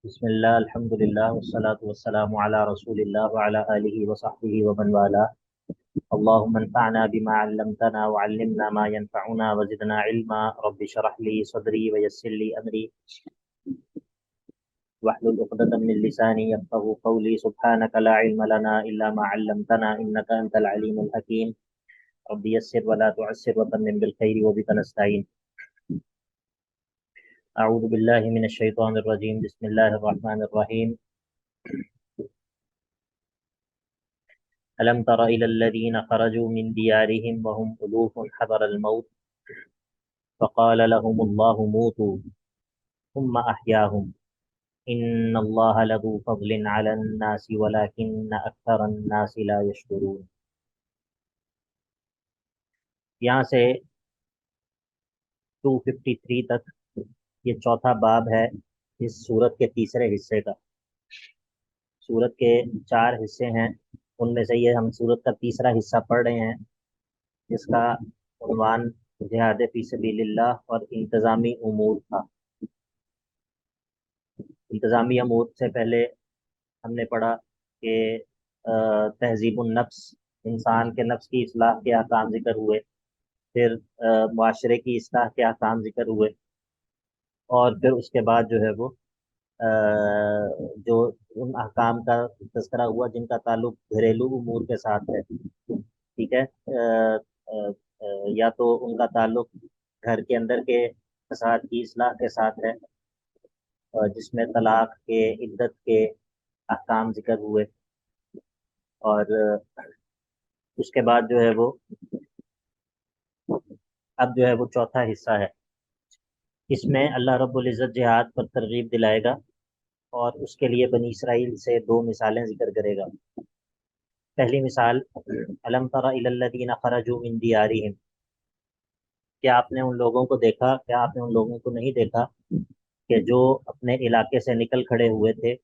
بسم اللہ الحمد للہ والصلاة والسلام علی رسول اللہ وعلی آلہ وصحبہ ومن والاه اللهم انفعنا بما علمتنا وعلمنا ما ينفعنا وزدنا علما رب اشرح لي صدري ويسر لي امري واحلل عقدة من لساني يفقهوا قولي سبحانك لا علم لنا الا ما علمتنا انك انت العليم الحكيم رب يسر ولا تعسر وتمم بالخير وبك نستعين اعوذ باللہ من الشیطان الرجیم بسم اللہ الرحمن الرحیم ألم تر إلى الذين خرجوا من ديارهم وهم ألوف حذر الموت فقال لهم الله موتوا ثم أحياهم إن الله لذو فضل على الناس ولكن أكثر الناس لا يشكرون. یہاں سے 253 تک یہ چوتھا باب ہے اس سورت کے تیسرے حصے کا. سورت کے 4 حصے ہیں، ان میں سے یہ ہم سورت کا تیسرا حصہ پڑھ رہے ہیں جس کا عنوان جہاد فی سبیل اللہ اور انتظامی امور تھا. انتظامی امور سے پہلے ہم نے پڑھا کہ تہذیب النفس، انسان کے نفس کی اصلاح کے احکام ذکر ہوئے، پھر معاشرے کی اصلاح کے احکام ذکر ہوئے، اور پھر اس کے بعد جو ہے وہ جو ان احکام کا تذکرہ ہوا جن کا تعلق گھریلو امور کے ساتھ ہے. ٹھیک ہے، یا تو ان کا تعلق گھر کے اندر کے فساد کی اصلاح کے ساتھ ہے، جس میں طلاق کے، عدت کے احکام ذکر ہوئے، اور اس کے بعد جو ہے وہ اب جو ہے وہ چوتھا حصہ ہے. اس میں اللہ رب العزت جہاد پر ترغیب دلائے گا اور اس کے لیے بنی اسرائیل سے 2 مثالیں ذکر کرے گا. پہلی مثال، الم تر الی الذین خرجوا من دیارہم، کیا آپ نے ان لوگوں کو دیکھا، کیا آپ نے ان لوگوں کو نہیں دیکھا کہ جو اپنے علاقے سے نکل کھڑے ہوئے تھے،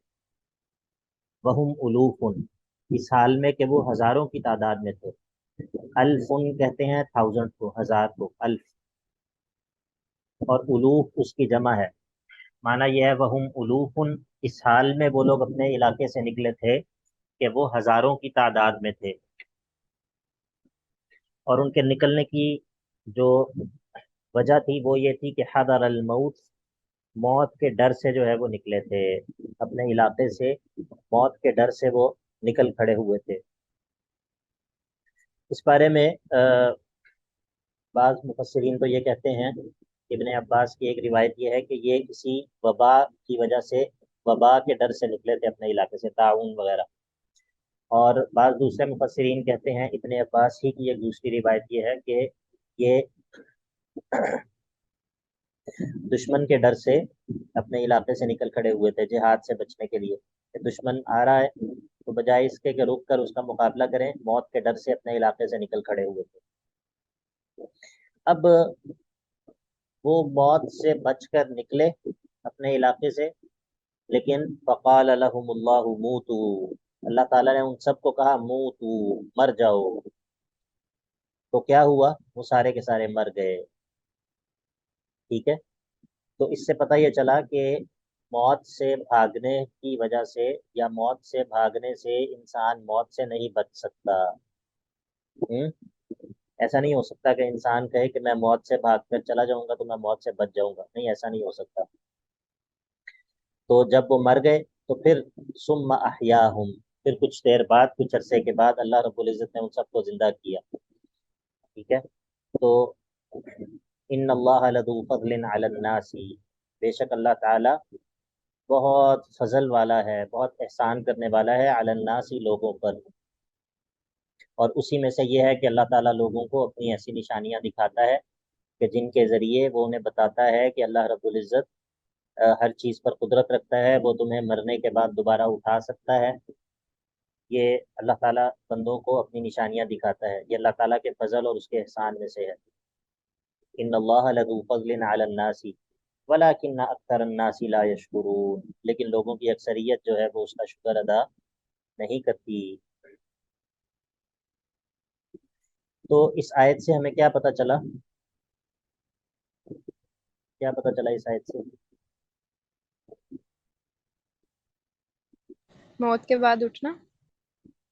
وہم الوف، اس حال میں کہ وہ ہزاروں کی تعداد میں تھے. الفن کہتے ہیں 1000 کو، 1000 کو الف، اور الوف اس کی جمع ہے. معنی یہ ہے وہم الوف، اس حال میں وہ لوگ اپنے علاقے سے نکلے تھے کہ وہ ہزاروں کی تعداد میں تھے، اور ان کے نکلنے کی جو وجہ تھی وہ یہ تھی کہ حذر الموت، موت کے ڈر سے جو ہے وہ نکلے تھے، اپنے علاقے سے موت کے ڈر سے وہ نکل کھڑے ہوئے تھے. اس بارے میں بعض مفسرین تو یہ کہتے ہیں، ابن عباس کی ایک روایت یہ ہے کہ یہ کسی وبا کی وجہ سے، وبا کے ڈر سے نکلے تھے اپنے علاقے سے، طاعون وغیرہ. اور بعض دوسرے مفسرین کہتے ہیں، ابن عباس ہی کی ایک دوسری روایت یہ ہے کہ یہ دشمن کے ڈر سے اپنے علاقے سے نکل کھڑے ہوئے تھے جہاد سے بچنے کے لیے، کہ دشمن آ رہا ہے تو بجائے اس کے کہ رک کر اس کا مقابلہ کریں، موت کے ڈر سے اپنے علاقے سے نکل کھڑے ہوئے تھے. اب وہ موت سے بچ کر نکلے اپنے علاقے سے، لیکن فقال لهم اللہ موتوا، اللہ تعالیٰ نے ان سب کو کہا موتوا، مر جاؤ. تو کیا ہوا؟ وہ سارے کے سارے مر گئے. ٹھیک ہے، تو اس سے پتہ یہ چلا کہ موت سے بھاگنے کی وجہ سے یا موت سے بھاگنے سے انسان موت سے نہیں بچ سکتا. ایسا نہیں ہو سکتا کہ انسان کہے کہ میں موت سے بھاگ کر چلا جاؤں گا تو میں موت سے بچ جاؤں گا، نہیں، ایسا نہیں ہو سکتا. تو جب وہ مر گئے تو پھر ثم احیاہم، پھر کچھ دیر بعد، کچھ عرصے کے بعد اللہ رب العزت نے ان سب کو زندہ کیا. ٹھیک ہے، تو ان اللہ لذو فضل علی الناس، بے شک اللہ تعالی بہت فضل والا ہے، بہت احسان کرنے والا ہے، علی الناس، لوگوں پر. اور اسی میں سے یہ ہے کہ اللہ تعالیٰ لوگوں کو اپنی ایسی نشانیاں دکھاتا ہے کہ جن کے ذریعے وہ انہیں بتاتا ہے کہ اللہ رب العزت ہر چیز پر قدرت رکھتا ہے، وہ تمہیں مرنے کے بعد دوبارہ اٹھا سکتا ہے. یہ اللہ تعالیٰ بندوں کو اپنی نشانیاں دکھاتا ہے، یہ اللہ تعالیٰ کے فضل اور اس کے احسان میں سے ہے. ان اللہ لذو فضل علی الناس ولکن اکثر الناس لا یشکرون، لیکن لوگوں کی اکثریت جو ہے وہ اس کا شکر ادا نہیں کرتی. تو اس آیت سے ہمیں کیا پتہ چلا؟ کیا پتہ چلا اس آیت سے؟ موت کے بعد اٹھنا.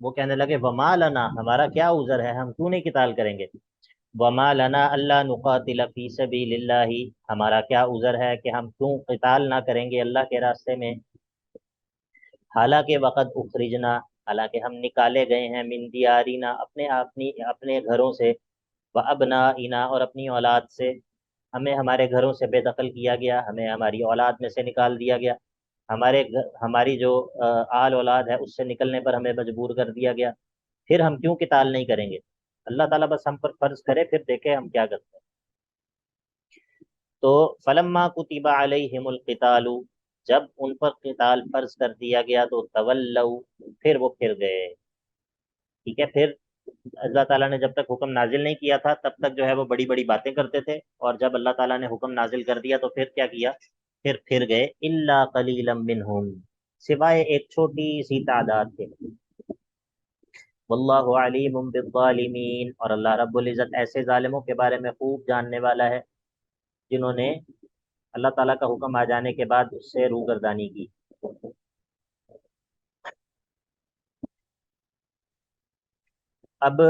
وہ کہنے لگے وما لنا، ہمارا کیا عذر ہے، ہم کیوں نہیں قتال کریں گے؟ وما لنا اللہ نقاتل فی سبیل اللہ، ہمارا کیا عذر ہے کہ ہم کیوں قتال نہ کریں گے اللہ کے راستے میں؟ حالانکہ وقت اخرجنا، حالانکہ ہم نکالے گئے ہیں، من دیارنا، اپنے گھروں سے، و ابنائنا، اور اپنی اولاد سے، ہمیں ہمارے گھروں سے بے دخل کیا گیا، ہمیں ہماری اولاد میں سے نکال دیا گیا، ہماری جو آل اولاد ہے اس سے نکلنے پر ہمیں مجبور کر دیا گیا، پھر ہم کیوں قتال نہیں کریں گے؟ اللہ تعالیٰ بس ہم پر فرض کرے، پھر دیکھیں ہم کیا کرتے ہیں۔ تو فلما کتب علیہم القتال، جب ان پر قتال فرض کر دیا گیا تو تولوا، پھر وہ پھر گئے، ٹھیک ہے؟ پھر اللہ تعالیٰ نے جب تک حکم نازل نہیں کیا تھا تب تک جو ہے وہ بڑی بڑی باتیں کرتے تھے، اور جب اللہ تعالیٰ نے حکم نازل کر دیا تو پھر کیا کیا؟ پھر گئے، الا قلیلا منہم، سوائے ایک چھوٹی سی تعداد کے۔ واللہ علیم بالظالمین، اور اللہ رب العزت ایسے ظالموں کے بارے میں خوب جاننے والا ہے جنہوں نے اللہ تعالیٰ کا حکم آ جانے کے بعد اس سے روگردانی کی۔ اب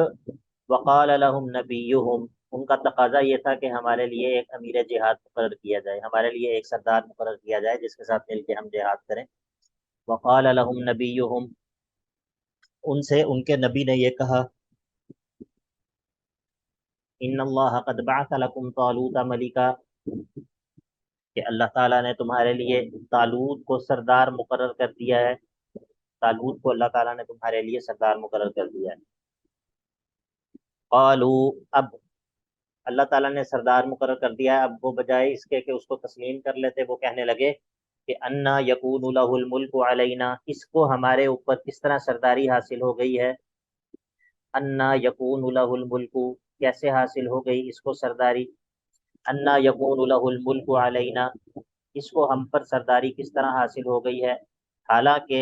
وقال لهم نبیہم، ان کا تقاضا یہ تھا کہ ہمارے لیے ایک امیر جہاد مقرر کیا جائے، ہمارے لیے ایک سردار مقرر کیا جائے جس کے ساتھ مل کے ہم جہاد کریں۔ وقال لهم نبیہم، ان سے ان کے نبی نے یہ کہا، ان اللہ قد بعث لکم طالوت ملکا، کہ اللہ تعالیٰ نے تمہارے لیے طالوت کو سردار مقرر کر دیا ہے، طالوت کو اللہ تعالیٰ نے تمہارے لیے سردار مقرر کر دیا ہے۔ قالوا، اب اللہ تعالیٰ نے سردار مقرر کر دیا ہے، اب وہ بجائے اس کے کہ اس کو تسلیم کر لیتے، وہ کہنے لگے کہ انا یکون لہ الملک علینا، اس کو ہمارے اوپر کس طرح سرداری حاصل ہو گئی ہے؟ انا یکون لہ الملک، کیسے حاصل ہو گئی اس کو سرداری؟ انا یکون لہ الملک علینا، اس کو ہم پر سرداری کس طرح حاصل ہو گئی ہے؟ حالانکہ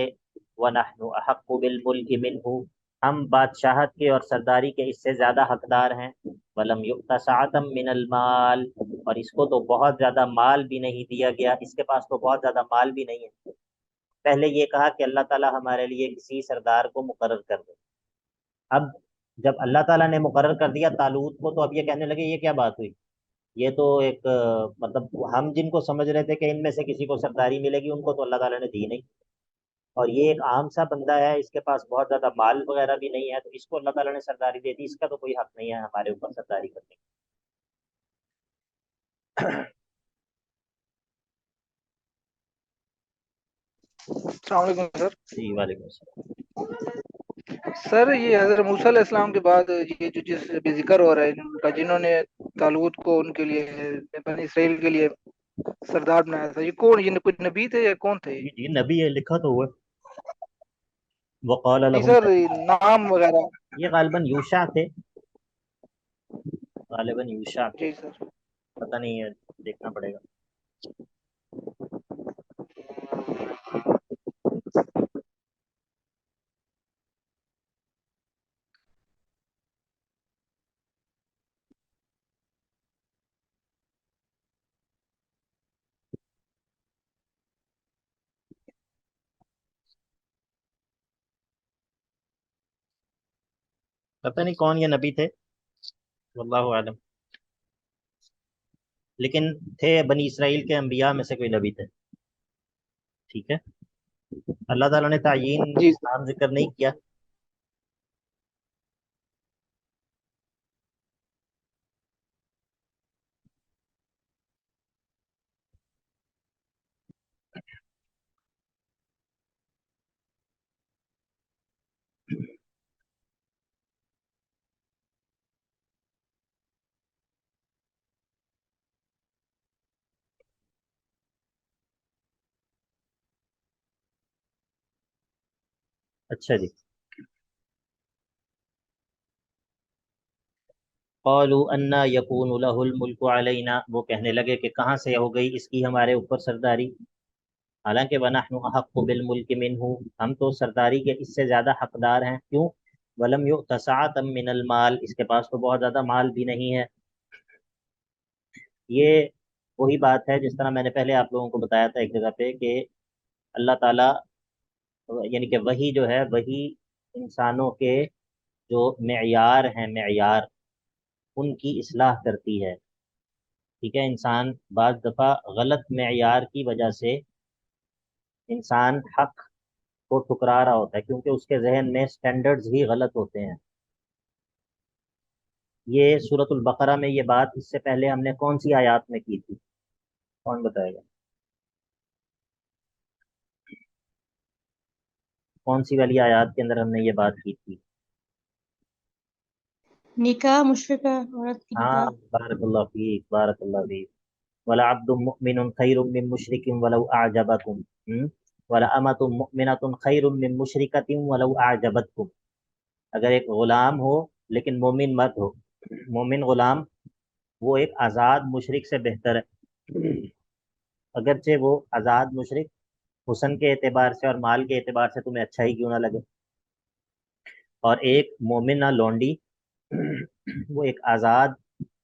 وَنَحْنُ أَحَقُّ بِالْمُلْكِ مِنْهُ، ہم بادشاہت کے اور سرداری کے اس سے زیادہ حقدار ہیں۔ وَلَمْ يُؤْتَ سَعَةً مِّنَ الْمَالِ، اور اس کو تو بہت زیادہ مال بھی نہیں دیا گیا، اس کے پاس تو بہت زیادہ مال بھی نہیں ہے۔ پہلے یہ کہا کہ اللہ تعالیٰ ہمارے لیے کسی سردار کو مقرر کر دے، اب جب اللہ تعالیٰ نے مقرر کر دیا طالوت کو، تو اب یہ کہنے لگے یہ کیا بات ہوئی؟ یہ تو ایک مطلب ہم جن کو سمجھ رہے تھے کہ ان میں سے کسی کو سرداری ملے گی، ان کو تو اللہ تعالیٰ نے دی نہیں، اور یہ ایک عام سا بندہ ہے، اس کے پاس بہت زیادہ مال وغیرہ بھی نہیں ہے، تو اس کو اللہ تعالیٰ نے سرداری دے دی، اس کا تو کوئی حق نہیں ہے ہمارے اوپر سرداری کرنے کا۔ السلام علیکم سر۔ جی وعلیکم السلام۔ سر یہ حضرت موسیٰ علیہ السلام کے بعد یہ جو جس بھی ذکر ہو رہا ہے ان کا، جنہوں نے طالوت کو ان کے لیے بنی اسرائیل کے لیے سردار بنایا تھا، یہ کون، یہ کچھ نبی تھے یا کون تھے؟ جی نبی ہے، لکھا تو ہوا ہے، وقال نہیں لهم سر، نبی، نام وغیرہ۔ یہ غالباً یوشع تھے، غالباً یوشع تھے، جی سر۔ پتہ نہیں ہے، دیکھنا پڑے گا۔ پتہ نہیں کون یہ نبی تھے، واللہ عالم، لیکن تھے بنی اسرائیل کے انبیاء میں سے کوئی نبی تھے، ٹھیک ہے؟ اللہ تعالیٰ نے تعیین جی نام ذکر نہیں کیا۔ اچھا جی، قالوا انا یکون له الملک علینا، وہ کہنے لگے کہ کہاں سے ہو گئی اس کی ہمارے اوپر سرداری، حالانکہ ونحن احق بالملک منہ، ہم تو سرداری کے اس سے زیادہ حقدار ہیں، کیوں؟ ولم یؤت سعۃ من المال، اس کے پاس تو بہت زیادہ مال بھی نہیں ہے۔ یہ وہی بات ہے جس طرح میں نے پہلے آپ لوگوں کو بتایا تھا ایک جگہ پہ کہ اللہ تعالیٰ، یعنی کہ وہی جو ہے، وہی انسانوں کے جو معیار ہیں، معیار ان کی اصلاح کرتی ہے، ٹھیک ہے؟ انسان بعض دفعہ غلط معیار کی وجہ سے انسان حق کو ٹھکرا رہا ہوتا ہے، کیونکہ اس کے ذہن میں سٹینڈرڈز ہی غلط ہوتے ہیں۔ یہ سورۃ البقرہ میں یہ بات اس سے پہلے ہم نے کون سی آیات میں کی تھی؟ کون بتائے گا؟ کون سی والی آیات کے اندر ہم نے یہ بات کی تھی؟ نکاح مشرقہ عورت کی ہاں، نکاح. بارک اللہ فیک، بارک اللہ فیک۔ وَلَعَبْدٌ مُؤْمِنٌ خَيْرٌ مِّن مُشْرِكٍ وَلَوْ أَعْجَبَكُمْ وَلَأَمَةٌ مُؤْمِنَةٌ خَيْرٌ مِّن مُشْرِكَةٍ وَلَوْ أَعْجَبَتْكُمْ۔ اگر ایک غلام ہو لیکن مومن مت ہو، مومن غلام وہ ایک آزاد مشرک سے بہتر ہے، اگرچہ وہ آزاد مشرک حسن کے اعتبار سے اور مال کے اعتبار سے تمہیں اچھا ہی کیوں نہ لگے، اور ایک مومنہ لونڈی وہ ایک آزاد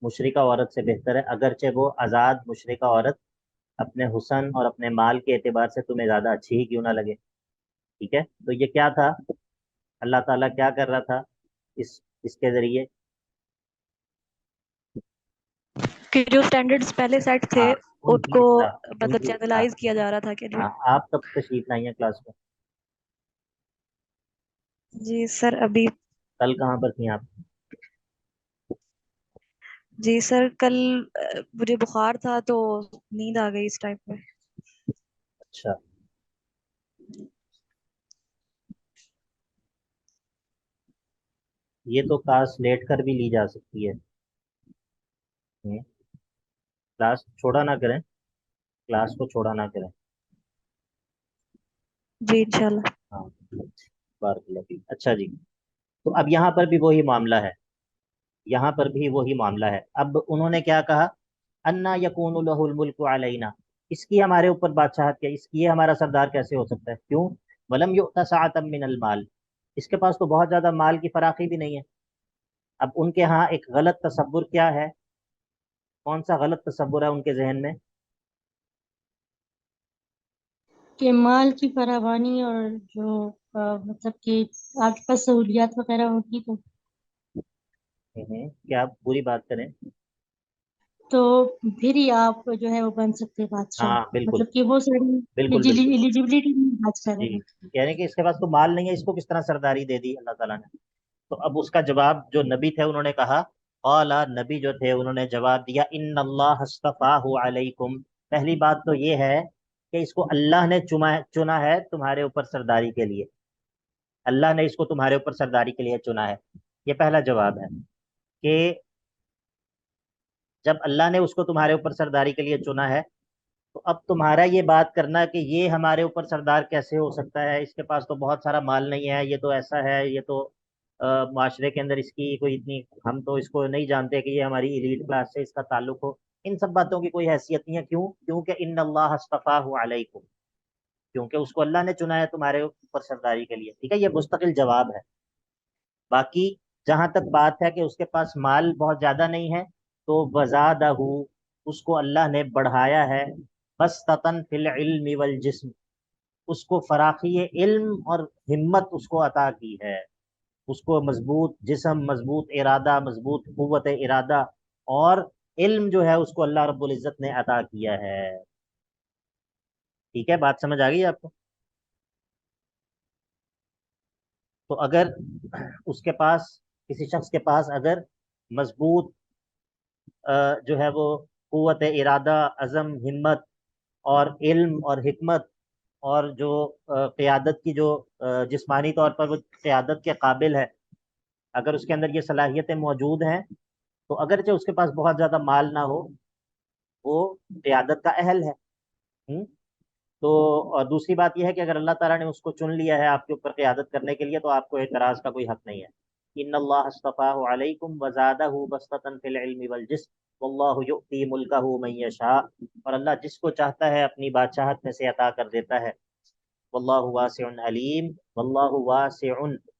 مشرکہ عورت سے بہتر ہے، اگرچہ وہ آزاد مشرکہ عورت اپنے حسن اور اپنے مال کے اعتبار سے تمہیں زیادہ اچھی ہی کیوں نہ لگے، ٹھیک ہے؟ تو یہ کیا تھا؟ اللہ تعالیٰ کیا کر رہا تھا اس کے ذریعے؟ کہ جو سٹینڈرڈز پہلے سیٹ تھے ہاں، ان ان کی کو اصلاح، ان مطلب کی اصلاح۔ چینلائز کیا جا رہا تھا کہ جو ہاں، آپ کب تشریف لائی ہیں کلاس میں؟ جی سر ابھی کل کہاں پر تھیں آپ؟ جی سر کل مجھے بخار تھا تو نیند آ گئی اس ٹائم پہ۔ اچھا، یہ تو کلاس لیٹ کر بھی لی جا سکتی ہے، کلاس چھوڑا نہ کریں، کلاس کو چھوڑا نہ کریں۔ جی انشاءاللہ۔ ہاں، بارک اللہ فیک۔ اچھا جی، تو اب یہاں پر بھی وہی معاملہ ہے، یہاں پر بھی وہی معاملہ ہے۔ اب انہوں نے کیا کہا؟ انا یکون لہ الملک علینا، اس کی ہمارے اوپر بادشاہت کیا، اس کی یہ ہمارا سردار کیسے ہو سکتا ہے؟ کیوں؟ ولم یؤت سعۃ من المال، اس کے پاس تو بہت زیادہ مال کی فراخی بھی نہیں ہے۔ اب ان کے ہاں ایک غلط تصور کیا ہے؟ کون سا غلط تصور ہے ان کے ذہن میں؟ کہ مال کی فراوانی اور جو مطلب کہ آپ کے پاس سہولیات وغیرہ ہوگی کیا آپ پوری بات کریں؟ تو پھر ہی آپ جو ہے وہ بن سکتے بادشاہ. ہاں بالکل، مطلب کہ وہ ساری بالکل بالکل ایلیجبلٹی نہیں بات کر جی، رہے ہیں. کہہ رہے ہیں کہ اس کے پاس تو مال نہیں ہے، اس کو کس طرح سرداری دے دی اللہ تعالیٰ نے؟ تو اب اس کا جواب جو نبی تھے انہوں نے کہا، قال، نبی جو تھے انہوں نے جواب دیا، ان اللہ اصطفاہ علیکم، پہلی بات تو یہ ہے کہ اس کو اللہ نے چنا ہے تمہارے اوپر سرداری کے لیے، اللہ نے اس کو تمہارے اوپر سرداری کے لیے چنا ہے۔ یہ پہلا جواب ہے کہ جب اللہ نے اس کو تمہارے اوپر سرداری کے لیے چنا ہے تو اب تمہارا یہ بات کرنا کہ یہ ہمارے اوپر سردار کیسے ہو سکتا ہے، اس کے پاس تو بہت سارا مال نہیں ہے، یہ تو ایسا ہے، یہ تو معاشرے کے اندر اس کی کوئی اتنی، ہم تو اس کو نہیں جانتے کہ یہ ہماری ایلیٹ کلاس سے اس کا تعلق ہو، ان سب باتوں کی کوئی حیثیت نہیں ہے۔ کیوں؟ کیونکہ ان اللہ اصطفاہ علیکم، کیونکہ اس کو اللہ نے چنا ہے تمہارے اوپر سرداری کے لیے، ٹھیک ہے؟ یہ مستقل جواب ہے۔ باقی جہاں تک بات ہے کہ اس کے پاس مال بہت زیادہ نہیں ہے، تو وزادہ، اس کو اللہ نے بڑھایا ہے، بسطتاً فی العلم والجسم، اس کو فراخی علم اور ہمت اس کو عطا کی ہے، اس کو مضبوط جسم، مضبوط ارادہ، مضبوط قوت ارادہ اور علم جو ہے اس کو اللہ رب العزت نے عطا کیا ہے، ٹھیک ہے؟ بات سمجھ آ گئی آپ کو؟ تو اگر اس کے پاس، کسی شخص کے پاس اگر مضبوط جو ہے وہ قوت ارادہ، عزم، ہمت اور علم اور حکمت اور جو قیادت کی جو جسمانی طور پر وہ قیادت کے قابل ہے، اگر اس کے اندر یہ صلاحیتیں موجود ہیں تو اگرچہ اس کے پاس بہت زیادہ مال نہ ہو، وہ قیادت کا اہل ہے۔ تو اور دوسری بات یہ ہے کہ اگر اللہ تعالیٰ نے اس کو چن لیا ہے آپ کے اوپر قیادت کرنے کے لیے تو آپ کو اعتراض کا کوئی حق نہیں ہے۔ ان اللہ اصطفاہ علیکم وزادہ بسطۃ فی العلم والجسم واللہ یؤتی ملکہ من یشاء، اور اللہ جس کو چاہتا ہے اپنی بادشاہت میں سے عطا کر دیتا ہے۔ واللہ واسع علیم، واللہ واسع،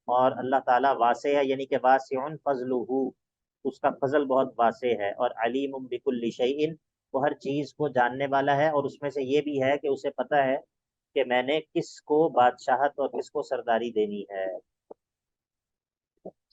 اور اللہ تعالیٰ واسع ہے، یعنی کہ واسع فضلہ، اس کا فضل بہت واسع ہے، اور علیم بکل شیء، وہ ہر چیز کو جاننے والا ہے، اور اس میں سے یہ بھی ہے کہ اسے پتہ ہے کہ میں نے کس کو بادشاہت اور کس کو سرداری دینی ہے۔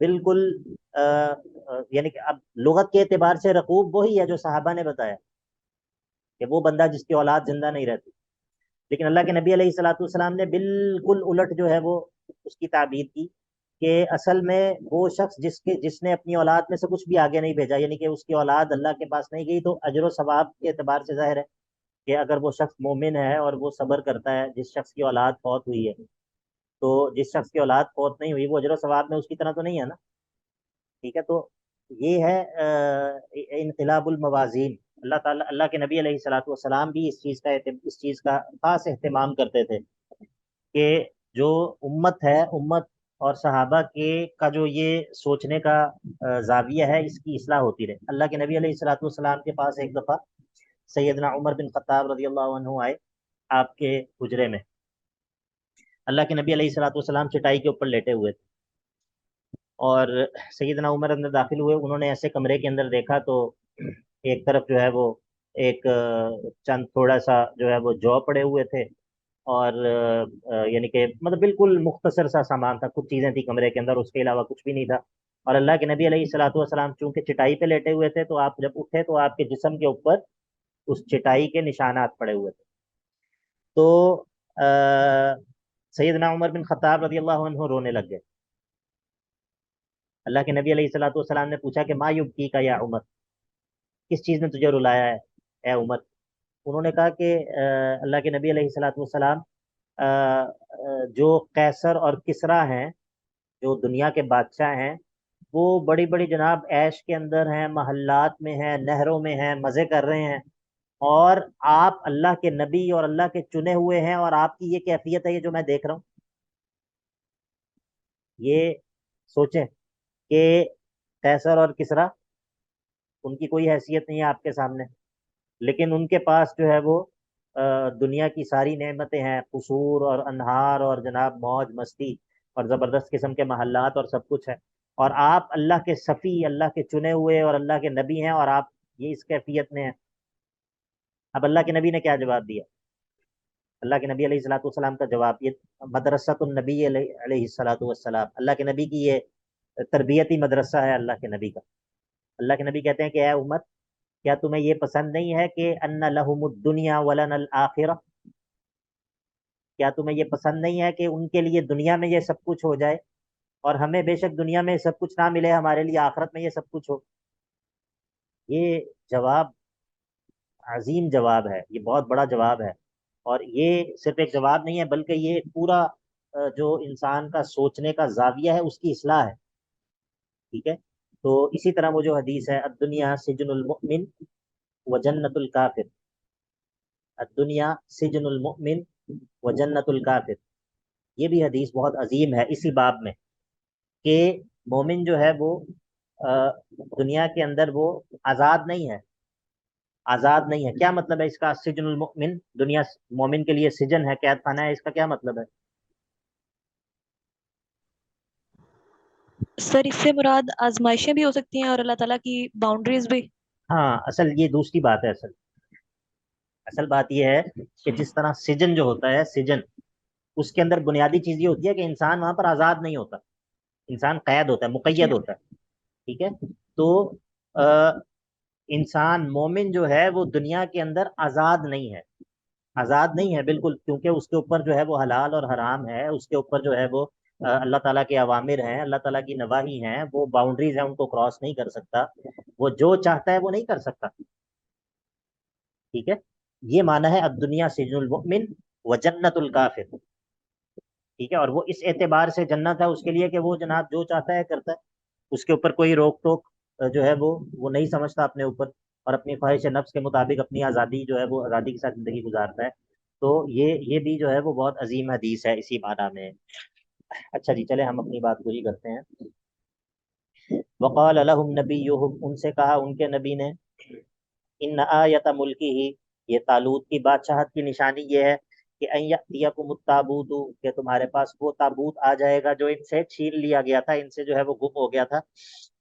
بالکل یعنی کہ اب لغت کے اعتبار سے رقوب وہی ہے جو صحابہ نے بتایا کہ وہ بندہ جس کی اولاد زندہ نہیں رہتی، لیکن اللہ کے نبی علیہ الصلوۃ والسلام نے بالکل الٹ جو ہے وہ اس کی تعبیر کی کہ اصل میں وہ شخص جس نے اپنی اولاد میں سے کچھ بھی آگے نہیں بھیجا، یعنی کہ اس کی اولاد اللہ کے پاس نہیں گئی، تو اجر و ثواب کے اعتبار سے ظاہر ہے کہ اگر وہ شخص مومن ہے اور وہ صبر کرتا ہے، جس شخص کی اولاد فوت ہوئی ہے، تو جس شخص کی اولاد فوت نہیں ہوئی وہ اجر و ثواب میں اس کی طرح تو نہیں ہے نا، ٹھیک ہے؟ تو یہ ہے انقلاب الموازین۔ اللہ تعالیٰ، اللہ کے نبی علیہ الصلوۃ والسلام بھی اس چیز کا خاص اہتمام کرتے تھے کہ جو امت ہے، امت اور صحابہ کا جو یہ سوچنے کا زاویہ ہے، اس کی اصلاح ہوتی رہے۔ اللہ کے نبی علیہ الصلوۃ والسلام کے پاس ایک دفعہ سیدنا عمر بن خطاب رضی اللہ عنہ آئے آپ کے حجرے میں۔ اللہ کے نبی علیہ الصلوۃ والسلام چٹائی کے اوپر لیٹے ہوئے تھے، اور سیدنا عمر اندر داخل ہوئے، انہوں نے ایسے کمرے کے اندر دیکھا تو ایک طرف جو ہے وہ ایک چند تھوڑا سا جو ہے وہ جو پڑے ہوئے تھے، اور یعنی کہ مطلب بالکل مختصر سا سامان تھا، کچھ چیزیں تھی کمرے کے اندر، اس کے علاوہ کچھ بھی نہیں تھا۔ اور اللہ کے نبی علیہ الصلوۃ والسلام چونکہ چٹائی پہ لیٹے ہوئے تھے، تو آپ جب اٹھے تو آپ کے جسم کے اوپر اس چٹائی کے نشانات پڑے ہوئے تھے۔ تو سیدنا عمر بن خطاب رضی اللہ عنہ رونے لگ گئے۔ اللہ کے نبی علیہ الصلوۃ والسلام نے پوچھا کہ ما یبکی کا یا عمر، کس چیز نے تجھے رلایا ہے اے عمر؟ انہوں نے کہا کہ اللہ کے نبی علیہ الصلوۃ والسلام، جو قیصر اور کسریٰ ہیں، جو دنیا کے بادشاہ ہیں، وہ بڑی بڑی جناب عیش کے اندر ہیں، محلات میں ہیں، نہروں میں ہیں، مزے کر رہے ہیں، اور آپ اللہ کے نبی اور اللہ کے چنے ہوئے ہیں، اور آپ کی یہ کیفیت ہے یہ جو میں دیکھ رہا ہوں۔ یہ سوچیں کہ قیصر اور کسریٰ، ان کی کوئی حیثیت نہیں ہے آپ کے سامنے، لیکن ان کے پاس جو ہے وہ دنیا کی ساری نعمتیں ہیں، قصور اور انہار اور جناب موج مستی اور زبردست قسم کے محلات اور سب کچھ ہے، اور آپ اللہ کے صفی، اللہ کے چنے ہوئے اور اللہ کے نبی ہیں، اور آپ یہ اس کیفیت میں ہیں۔ اب اللہ کے نبی نے کیا جواب دیا؟ اللہ کے نبی علیہ الصلوۃ والسلام کا جواب، یہ مدرسۃ النبی علیہ الصلوۃ والسلام، اللہ کے نبی کی یہ تربیتی مدرسہ ہے اللہ کے نبی کا۔ اللہ کے نبی کہتے ہیں کہ اے امت، کیا تمہیں یہ پسند نہیں ہے کہ ان لہم الدنیا ولنا الآخرہ؟ کیا تمہیں یہ پسند نہیں ہے کہ ان کے لیے دنیا میں یہ سب کچھ ہو جائے، اور ہمیں بے شک دنیا میں سب کچھ نہ ملے، ہمارے لیے آخرت میں یہ سب کچھ ہو؟ یہ جواب عظیم جواب ہے، یہ بہت بڑا جواب ہے، اور یہ صرف ایک جواب نہیں ہے بلکہ یہ پورا جو انسان کا سوچنے کا زاویہ ہے اس کی اصلاح ہے، ٹھیک ہے؟ تو اسی طرح وہ جو حدیث ہے، الدنیا سجن المؤمن و جنت الکافر، الدنیا سجن المؤمن و جنت الکافر، یہ بھی حدیث بہت عظیم ہے اسی باب میں کہ مومن جو ہے وہ دنیا کے اندر وہ آزاد نہیں ہے، آزاد نہیں ہے۔ کیا مطلب ہے اس کا؟ سجن المؤمن، دنیا مومن کے لیے سجن ہے، قید خانہ ہے، اس کا کیا مطلب ہے؟ سر اس سے مراد آزمائشیں بھی ہو سکتی ہیں اور اللہ تعالیٰ کی باؤنڈریز بھی۔ ہاں، اصل یہ دوسری بات ہے۔ اصل بات یہ ہے کہ جس طرح سجن جو ہوتا ہے، سجن، اس کے اندر بنیادی چیز یہ ہوتی ہے کہ انسان وہاں پر آزاد نہیں ہوتا، انسان قید ہوتا ہے، جی مقید ہاں۔ ہوتا ہے، ٹھیک ہے؟ تو انسان مومن جو ہے وہ دنیا کے اندر آزاد نہیں ہے، آزاد نہیں ہے بالکل، کیونکہ اس کے اوپر جو ہے وہ حلال اور حرام ہے، اس کے اوپر جو ہے وہ اللہ تعالیٰ کے اوامر ہیں، اللہ تعالیٰ کی نواہی ہیں، وہ باؤنڈریز ہیں، ان کو کراس نہیں کر سکتا، وہ جو چاہتا ہے وہ نہیں کر سکتا، ٹھیک ہے؟ یہ معنی ہے الدنیا سجن المؤمن و جنت الکافر، ٹھیک ہے؟ اور وہ اس اعتبار سے جنت ہے اس کے لیے کہ وہ جناب جو چاہتا ہے کرتا ہے، اس کے اوپر کوئی روک ٹوک جو ہے وہ نہیں سمجھتا اپنے اوپر، اور اپنی خواہش نفس کے مطابق اپنی آزادی جو ہے وہ آزادی کے ساتھ زندگی گزارتا ہے۔ تو یہ بھی جو ہے وہ بہت عظیم حدیث ہے اسی معنی میں۔ اچھا جی، چلے ہم اپنی بات پوری کرتے ہیں۔ وقال لهم نبیہم، ان سے کہا ان کے نبی نے، ان آیت ملکی ہی، یہ طالوت کی بادشاہت کی نشانی یہ ہے کہ ان یأتیکم التابوت، کہ تمہارے پاس وہ تابوت آ جائے گا جو ان سے چھین لیا گیا تھا، ان سے جو ہے وہ گم ہو گیا تھا،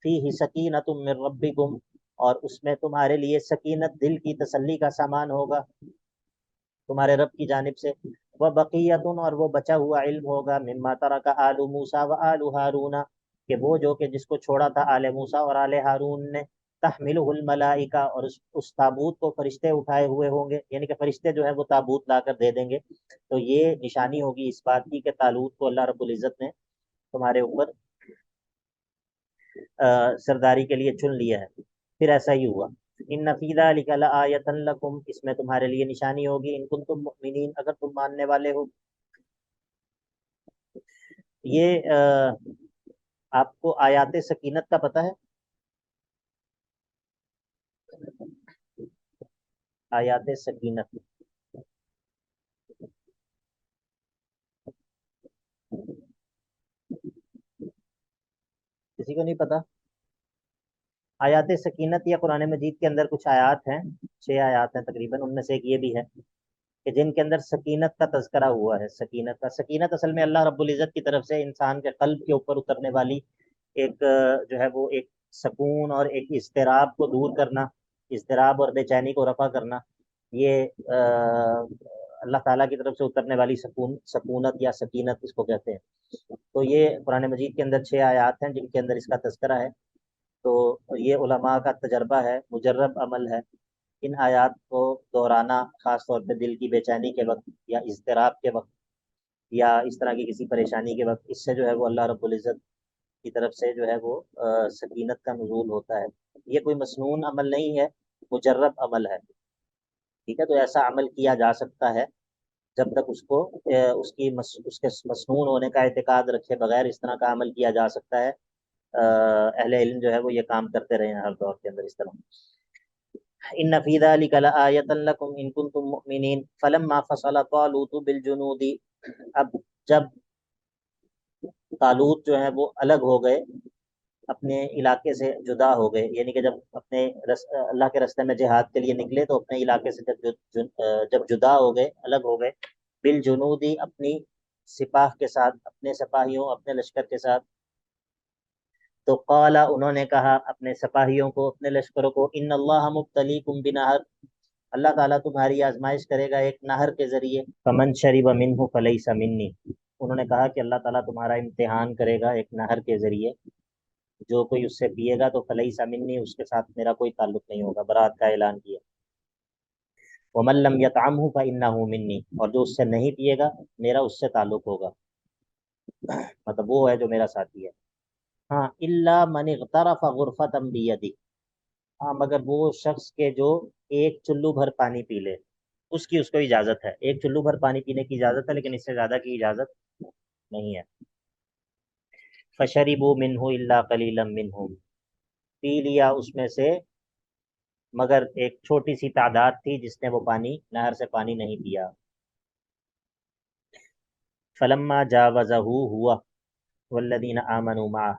فیہ سکینۃ من ربکم، اور اس میں تمہارے لیے سکینت، دل کی تسلی کا سامان ہوگا تمہارے رب کی جانب سے، وبقیۃ، اور وہ بچا ہوا علم ہوگا، مما ترک آل موسیٰ و آل ہارون، کہ وہ جو کہ جس کو چھوڑا تھا آل موسیٰ اور آل ہارون نے، تحملہ الملائکہ، اور اس تابوت کو فرشتے اٹھائے ہوئے ہوں گے، یعنی کہ فرشتے جو ہے وہ تابوت لا کر دے دیں گے. تو یہ نشانی ہوگی اس بات کی کہ طالوت کو اللہ رب العزت نے تمہارے اوپر سرداری کے لیے چن لیا ہے. پھر ایسا ہی ہوا. ان فی ذلک لآیۃ لکم، اس میں تمہارے لیے نشانی ہوگی، ان کنتم مؤمنین، اگر تم ماننے والے ہو. یہ آپ کو آیات سکینت کا پتہ ہے؟ آیات سکینت کسی کو نہیں پتا؟ آیات سکینت یا قرآن مجید کے اندر کچھ آیات ہیں، 6 آیات ہیں تقریباً، ان میں سے ایک یہ بھی ہے کہ جن کے اندر سکینت کا تذکرہ ہوا ہے. سکینت اصل میں اللہ رب العزت کی طرف سے انسان کے قلب کے اوپر اترنے والی ایک جو ہے وہ ایک سکون اور ایک اضطراب کو دور کرنا، اضطراب اور بے چینی کو رفع کرنا. یہ اللہ تعالیٰ کی طرف سے اترنے والی سکونت یا سکینت اس کو کہتے ہیں. تو یہ قرآن مجید کے اندر 6 آیات ہیں جن کے اندر اس کا تذکرہ ہے. تو یہ علماء کا تجربہ ہے، مجرب عمل ہے. ان آیات کو دہرانا خاص طور پہ دل کی بے چینی کے وقت یا اضطراب کے وقت یا اس طرح کی کسی پریشانی کے وقت، اس سے جو ہے وہ اللہ رب العزت کی طرف سے جو ہے وہ سکینت کا نزول ہوتا ہے. یہ کوئی مسنون عمل نہیں ہے، مجرب عمل ہے. ٹھیک ہے، تو ایسا عمل کیا جا سکتا ہے جب تک اس کو اس کے مسنون ہونے کا اعتقاد رکھے بغیر اس طرح کا عمل کیا جا سکتا ہے. اہل علم جو ہے وہ یہ کام کرتے رہے ہیں ہر دور کے اندر اس طرح. ان فی ذلک لآیۃ لکم ان کنتم مؤمنین فلما فصل طالوت بالجنود. اب جب طالوت جو ہے وہ الگ ہو گئے، اپنے علاقے سے جدا ہو گئے، یعنی کہ جب اپنے اللہ کے راستے میں جہاد کے لیے نکلے تو اپنے علاقے سے جب جدا ہو گئے، الگ ہو گئے، بالجنودی، اپنی سپاہ کے ساتھ، اپنے سپاہیوں، اپنے لشکر کے ساتھ. تو قال، انہوں نے کہا اپنے سپاہیوں کو، اپنے لشکروں کو، ان اللہ مبتلیکم بنہر، اللہ تعالیٰ تمہاری آزمائش کرے گا ایک نہر کے ذریعے. فمن شرب منہ فلیس منی، انہوں نے کہا کہ اللہ تعالیٰ تمہارا امتحان کرے گا ایک نہر کے ذریعے، جو کوئی اس سے پیے گا تو فلیس منی، اس کے ساتھ میرا کوئی تعلق نہیں ہوگا. برات کا اعلان کیا. ومن لم یطعمہ فانہ منی، اور جو اس سے نہیں پیے گا میرا اس سے تعلق ہوگا، مطلب وہ ہے جو میرا ساتھی ہے. ہاں، الا من اغترف غرفۃ بیدی، ہاں مگر وہ شخص کے جو ایک چلو بھر پانی پی لے، اس کو اجازت ہے. ایک چلو بھر پانی پینے کی اجازت ہے، لیکن اس سے زیادہ کی اجازت نہیں ہے. فشربوا منہ الا قلیلا منہم، پی لیا اس میں سے مگر ایک چھوٹی سی تعداد تھی جس نے وہ پانی، نہر سے پانی نہیں پیا. فلما جاوزہ ہوا والذین آمنوا معہ،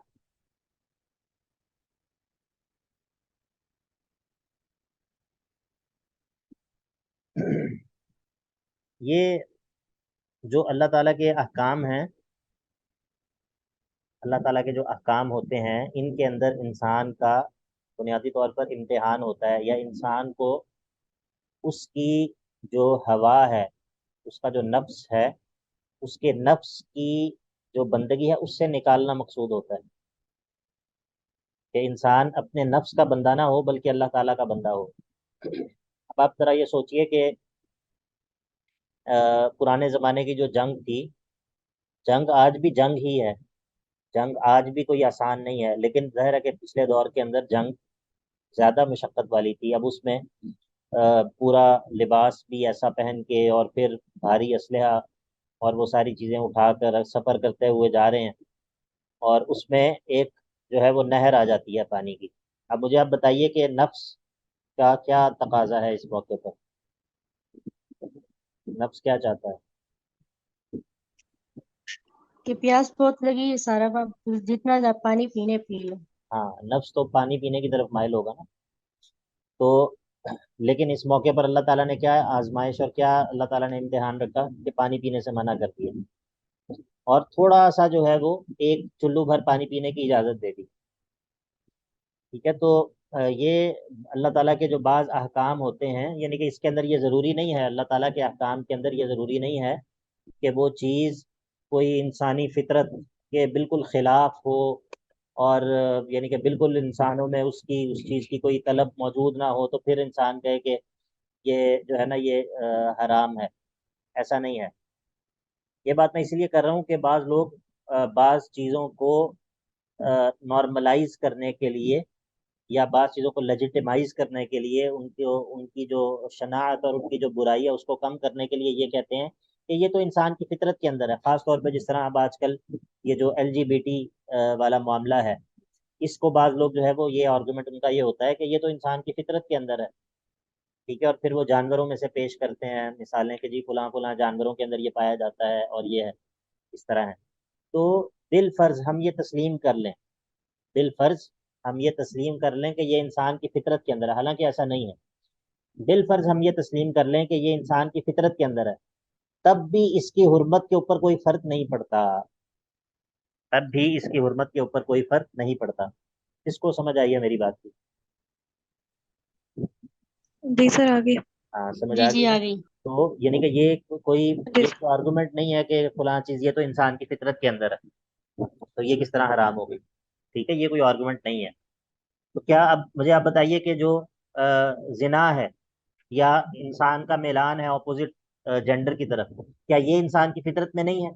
یہ جو اللہ تعالیٰ کے احکام ہیں، اللہ تعالیٰ کے جو احکام ہوتے ہیں، ان کے اندر انسان کا بنیادی طور پر امتحان ہوتا ہے، یا انسان کو اس کی جو ہوا ہے، اس کا جو نفس ہے، اس کے نفس کی جو بندگی ہے اس سے نکالنا مقصود ہوتا ہے، کہ انسان اپنے نفس کا بندہ نہ ہو بلکہ اللہ تعالیٰ کا بندہ ہو. اب آپ ذرا یہ سوچئے کہ پرانے زمانے کی جو جنگ تھی، جنگ آج بھی جنگ ہی ہے، جنگ آج بھی کوئی آسان نہیں ہے، لیکن ظاہر ہے کہ پچھلے دور کے اندر جنگ زیادہ مشقت والی تھی. اب اس میں پورا لباس بھی ایسا پہن کے اور پھر بھاری اسلحہ اور وہ ساری چیزیں اٹھا کر سفر کرتے ہوئے جا رہے ہیں، اور اس میں ایک جو ہے وہ نہر آ جاتی ہے پانی کی. اب مجھے آپ بتائیے کہ نفس کا کیا تقاضا ہے اس موقع پر؟ نفس کیا چاہتا ہے؟ کہ پیاس بہت لگی، سارا جتنا پانی پینے پی لو. ہاں، نفس تو پانی پینے کی طرف مائل ہوگا نا. تو لیکن اس موقع پر اللہ تعالیٰ نے کیا آزمائش اور کیا اللہ تعالیٰ نے امتحان رکھا کہ پانی پینے سے منع کر دیا، اور تھوڑا سا جو ہے وہ ایک چلو بھر پانی پینے کی اجازت دے دی. ٹھیک ہے، تو یہ اللہ تعالیٰ کے جو بعض احکام ہوتے ہیں، یعنی کہ اس کے اندر یہ ضروری نہیں ہے، اللہ تعالیٰ کے احکام کے اندر یہ ضروری نہیں ہے کہ وہ چیز کوئی انسانی فطرت کے بالکل خلاف ہو اور یعنی کہ بالکل انسانوں میں اس چیز کی کوئی طلب موجود نہ ہو، تو پھر انسان کہے کہ یہ جو ہے نا یہ حرام ہے. ایسا نہیں ہے. یہ بات میں اس لیے کر رہا ہوں کہ بعض لوگ بعض چیزوں کو نارملائز کرنے کے لیے یا بعض چیزوں کو لیجیٹیمائز کرنے کے لیے ان کی جو شناعت اور ان کی جو برائی ہے اس کو کم کرنے کے لیے یہ کہتے ہیں کہ یہ تو انسان کی فطرت کے اندر ہے. خاص طور پہ جس طرح اب آج کل یہ جو LGBT والا معاملہ ہے، اس کو بعض لوگ جو ہے وہ یہ آرگومنٹ ان کا یہ ہوتا ہے کہ یہ تو انسان کی فطرت کے اندر ہے. ٹھیک ہے، اور پھر وہ جانوروں میں سے پیش کرتے ہیں مثالیں کہ جی فلاں فلاں جانوروں کے اندر یہ پایا جاتا ہے اور یہ ہے، اس طرح ہے. تو بالفرض ہم یہ تسلیم کر لیں، بالفرض ہم یہ تسلیم کر لیں کہ یہ انسان کی فطرت کے اندر ہے، حالانکہ ایسا نہیں ہے. بالفرض ہم یہ تسلیم کر لیں کہ یہ انسان کی فطرت کے اندر ہے، تب بھی اس کی حرمت کے اوپر کوئی فرق نہیں پڑتا. تب بھی اس کی حرمت کے اوپر کوئی فرق نہیں پڑتا. اس کو سمجھ آئیے میری بات کی؟ جی سر آگے. ہاں سمجھ جی آ جی گئی نا؟ آ گئی. تو یعنی کہ یہ کوئی جی یہ آرگومنٹ نہیں ہے کہ فلاں چیز یہ تو انسان کی فطرت کے اندر ہے تو یہ کس طرح حرام ہو گئی. ٹھیک ہے، یہ کوئی آرگومنٹ نہیں ہے. تو کیا اب مجھے آپ بتائیے کہ جو زنا ہے یا انسان کا میلان ہے اپوزٹ جینڈر کی طرف، کیا یہ انسان کی فطرت میں نہیں ہے؟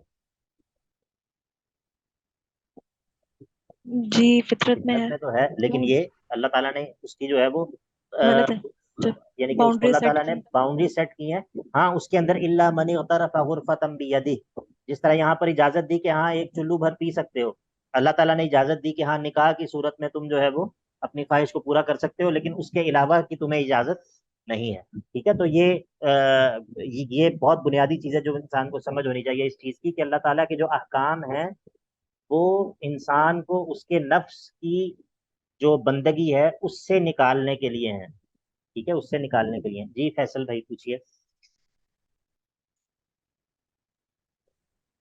جی فطرت میں فطرت ہے. میں تو ہے، لیکن وہ یہ اللہ تعالیٰ نے اس کی جو ہے وہ غلط ہے جو یعنی کہ اس کو باؤنڈری اللہ سیٹ تعالیٰ نے کی. باؤنڈری سیٹ کی ہے. ہاں اس کے اندر الا من اغترف غرفۃ بیدہ، جس طرح یہاں پر اجازت دی کہ ہاں ایک چلو بھر پی سکتے ہو، اللہ تعالیٰ نے اجازت دی کہ ہاں نکاح کی صورت میں تم جو ہے وہ اپنی خواہش کو پورا کر سکتے ہو، لیکن اس کے علاوہ کی تمہیں اجازت نہیں ہے. ٹھیک ہے، تو یہ بہت بنیادی چیز ہے جو انسان کو سمجھ ہونی چاہیے اس چیز کی، کہ اللہ تعالیٰ کے جو احکام ہیں وہ انسان کو اس کے نفس کی جو بندگی ہے اس سے نکالنے کے لیے ہیں. ٹھیک ہے، اس سے نکالنے کے لیے. جی فیصل بھائی پوچھیے.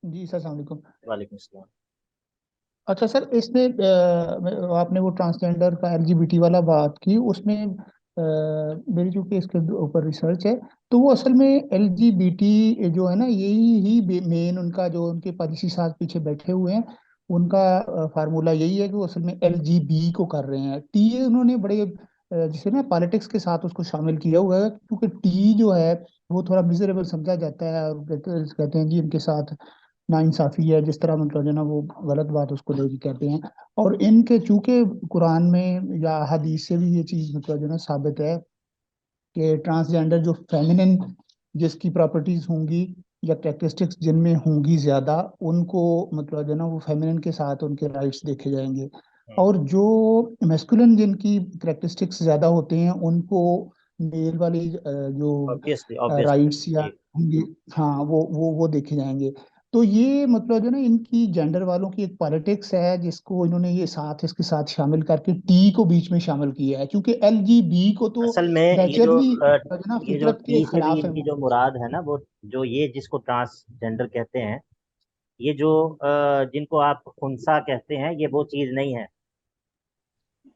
جی سر السلام علیکم. وعلیکم السلام. اچھا سر، اس میں آپ نے وہ ٹرانسجینڈر کا LGBT والا بات کی، اس میں میری چونکہ اس کے اوپر ریسرچ ہے، تو وہ اصل میں LGBT جو ہے نا یہی ہی مین ان کا جو ان کے پالیسی ساتھ پیچھے بیٹھے ہوئے ہیں، ان کا فارمولا یہی ہے کہ وہ اصل میں LGB کو کر رہے ہیں. ٹی انہوں نے بڑے جسے نا پالیٹکس کے ساتھ اس کو شامل کیا ہوا ہے، کیونکہ ٹی جو ہے وہ تھوڑا میزریبل سمجھا جاتا ہے، اور کہتے ہیں جی ان کے ساتھ ناانصافی ہے، جس طرح مطلب جو ہے نا وہ غلط بات اس کو لوگ کہتے ہیں. اور ان کے چونکہ قرآن میں یا حدیث سے بھی یہ چیز مطلب جو ہے نا ثابت ہے کہ ٹرانسجینڈر جو فیمنن جس کی پراپرٹیز ہوں گی یا کریکٹرسٹکس جن میں ہوں گی زیادہ، ان کو مطلب جو ہے نا وہ فیمنن کے ساتھ ان کے رائٹس دیکھے جائیں گے، اور جو میسکولن جن کی کریکٹرسٹکس زیادہ ہوتے ہیں ان کو میل والی جو obviously رائٹس یا جی. ہوں گے، ہاں وہ دیکھے جائیں گے. تو یہ مطلب جو نا ان کی جینڈر والوں کی ایک پالیٹکس ہے جس کو انہوں نے یہ اس کے ساتھ شامل کر کے ٹی کو بیچ میں شامل کیا ہے، کیونکہ LGB کو تو اصل میں نیچرلی جو نا یہ جو فطرت کے ٹی سے بھی خلاف ہے ان کی وہ. جو مراد ہے نا، وہ جو یہ جس کو ٹرانسجینڈر کہتے ہیں، یہ جو جن کو آپ خنثی کہتے ہیں، یہ وہ چیز نہیں ہے.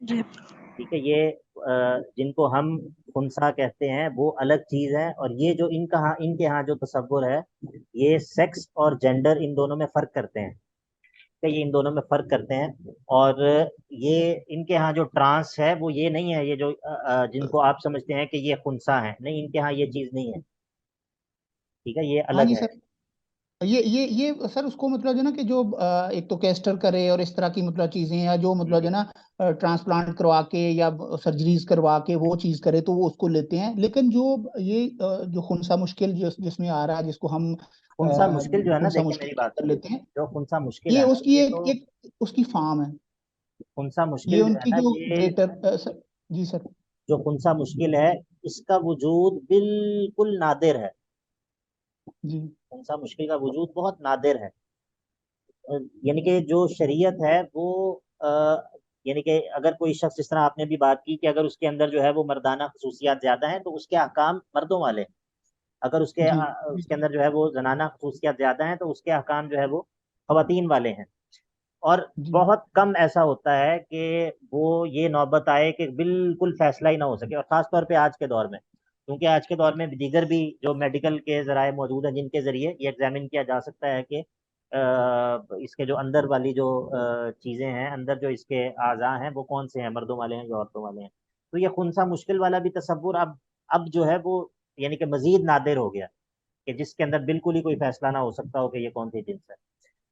جی ٹھیک ہے، یہ جن کو ہم خنثی کہتے ہیں وہ الگ چیز ہے، اور یہ جو ان کے ہاں جو تصور ہے، یہ سیکس اور جینڈر ان دونوں میں فرق کرتے ہیں. کہ یہ ان دونوں میں فرق کرتے ہیں، اور یہ ان کے ہاں جو ٹرانس ہے وہ یہ نہیں ہے، یہ جو جن کو آپ سمجھتے ہیں کہ یہ خنثی ہیں، نہیں، ان کے ہاں یہ چیز نہیں ہے. ٹھیک ہے، یہ ہاں الگ جی ہے. سر، یہ سر اس کو مطلب جو نا کہ جو ایک تو کیسٹر کرے اور اس طرح کی مطلب چیزیں، یا جو مطلب جو نا ٹرانسپلانٹ کروا کے یا سرجریز کروا کے وہ چیز کرے تو وہ اس کو لیتے ہیں. لیکن جو یہ جو خنثی مشکل جس میں آ رہا ہے، جس کو ہم خنثی مشکل جو ہے نا، خنثی دیکھیں میری مشکل بات کر سنیں، لیتے ہیں، جو خنثی مشکل یہ ہے نا، اس کی یہ تو ایک اس کی فارم ہے. خنثی یہ مشکل جو ان ہے کی نا، جو یہ گریٹر جی سر. جو خنثی مشکل ہے اس کا وجود بالکل نادر ہے. جی خنثی مشکل کا وجود بہت نادر ہے. یعنی کہ جو شریعت ہے وہ یعنی کہ اگر کوئی شخص، اس طرح آپ نے بھی بات کی کہ اگر اس کے اندر جو ہے وہ مردانہ خصوصیات زیادہ ہیں تو اس کے احکام مردوں والے ہیں، اگر اس جی کے اندر جو ہے وہ زنانہ خصوصیات زیادہ ہیں تو اس کے احکام جو ہے وہ خواتین والے ہیں. اور جی بہت کم ایسا ہوتا ہے کہ وہ یہ نوبت آئے کہ بالکل فیصلہ ہی نہ ہو سکے، اور خاص طور پہ آج کے دور میں، کیونکہ آج کے دور میں دیگر بھی جو میڈیکل کے ذرائع موجود ہیں جن کے ذریعے یہ ایگزامن کیا جا سکتا ہے کہ اس کے جو اندر والی جو چیزیں ہیں، اندر جو اس کے اعضاء ہیں وہ کون سے ہیں، مردوں والے ہیں یا عورتوں والے ہیں. تو یہ خنثی مشکل والا بھی تصور اب جو ہے وہ یعنی کہ مزید نادر ہو گیا کہ جس کے اندر بالکل ہی کوئی فیصلہ نہ ہو سکتا ہو کہ یہ کون سی جنس ہے.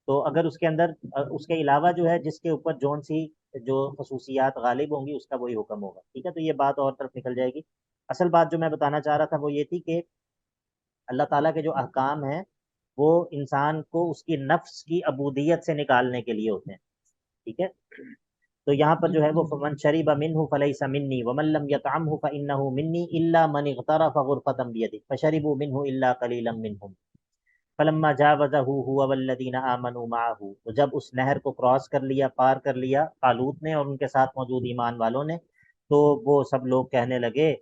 تو اگر اس کے اندر اس کے علاوہ جو ہے جس کے اوپر جون سی جو خصوصیات غالب ہوں گی اس کا وہی حکم ہوگا. ٹھیک ہے، تو یہ بات اور طرف نکل جائے گی. اصل بات جو میں بتانا چاہ رہا تھا وہ یہ تھی کہ اللہ تعالیٰ کے جو احکام ہیں وہ انسان کو اس کی نفس کی عبودیت سے نکالنے کے لیے ہوتے ہیں. ٹھیک ہے، تو یہاں پر جو ہے وہ فمن شرب منہ فلیس منی ومن لم یطعمہ فانہ منی الا من اغترف غرفۃ بیدہ فشربوا منہ الا قلیلا منہم فلما جاوزہ هو والذین آمنوا معه. تو جب اس نہر کو کراس کر لیا، پار کر لیا طالوت نے اور ان کے ساتھ موجود ایمان والوں نے، تو وہ سب لوگ کہنے لگے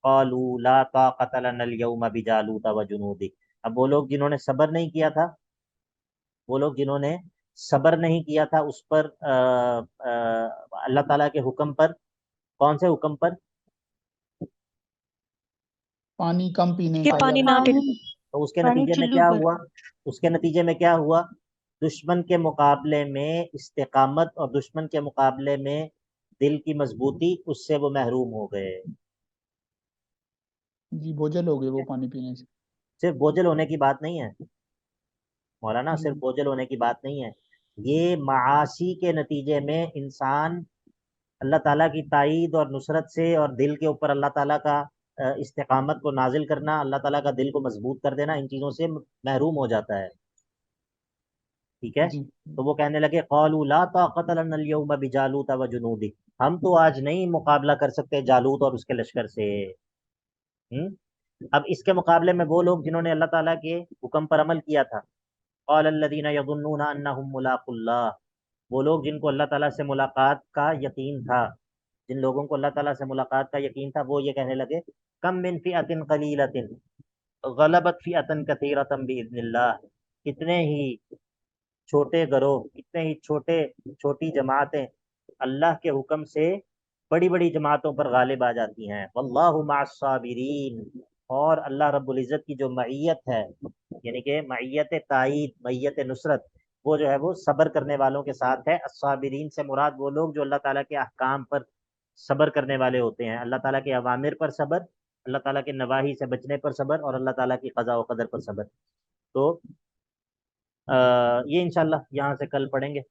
قالوا لا طاقت لنا اليوم بجالوت وجنودہ. اب وہ لوگ جنہوں نے صبر نہیں کیا تھا، وہ لوگ جنہوں نے صبر نہیں کیا تھا اس پر اللہ تعالیٰ کے حکم پر. کون سے حکم پر؟ پانی کم پینے کہ کا پانی یا نہ پی. تو اس کے پانی نتیجے میں چلو کیا پر. ہوا؟ اس کے نتیجے میں کیا ہوا؟ دشمن کے مقابلے میں استقامت اور دشمن کے مقابلے میں دل کی مضبوطی، اس سے وہ محروم ہو گئے. جی بوجھل ہو گئے وہ پانی پینے سے. صرف بوجھل ہونے کی بات نہیں ہے مولانا، جی صرف بوجھل ہونے کی بات نہیں ہے. یہ معاصی کے نتیجے میں انسان اللہ تعالیٰ کی تائید اور نصرت سے اور دل کے اوپر اللہ تعالیٰ کا استقامت کو نازل کرنا، اللہ تعالیٰ کا دل کو مضبوط کر دینا، ان چیزوں سے محروم ہو جاتا ہے. ٹھیک ہے، جی تو وہ کہنے لگے قالوا لا طاقت لنا اليوم بجالوت وجنودہ، ہم تو آج نہیں مقابلہ کر سکتے جالوت اور اس کے لشکر سے. اب اس کے مقابلے میں وہ لوگ جنہوں نے اللہ تعالیٰ کے حکم پر عمل کیا تھا، قال الذین یظنون انہم ملاقو اللہ، وہ لوگ جن کو اللہ تعالیٰ سے ملاقات کا یقین تھا، جن لوگوں کو اللہ تعالیٰ سے ملاقات کا یقین تھا، وہ یہ کہنے لگے کم من فئۃ قلیلۃ غلبت فئۃ کثیرۃ باذن اللہ. کتنے ہی چھوٹے گروہ، کتنے ہی چھوٹی جماعتیں اللہ کے حکم سے بڑی بڑی جماعتوں پر غالب آ جاتی ہیں. واللہ مع الصابرین، اور اللہ رب العزت کی جو معیت ہے، یعنی کہ معیت تائید، معیت نصرت، وہ جو ہے وہ صبر کرنے والوں کے ساتھ ہے. الصابرین سے مراد وہ لوگ جو اللہ تعالیٰ کے احکام پر صبر کرنے والے ہوتے ہیں، اللہ تعالیٰ کے اوامر پر صبر، اللہ تعالیٰ کے نواہی سے بچنے پر صبر، اور اللہ تعالیٰ کی قضاء و قدر پر صبر. تو یہ انشاءاللہ یہاں سے کل پڑھیں گے.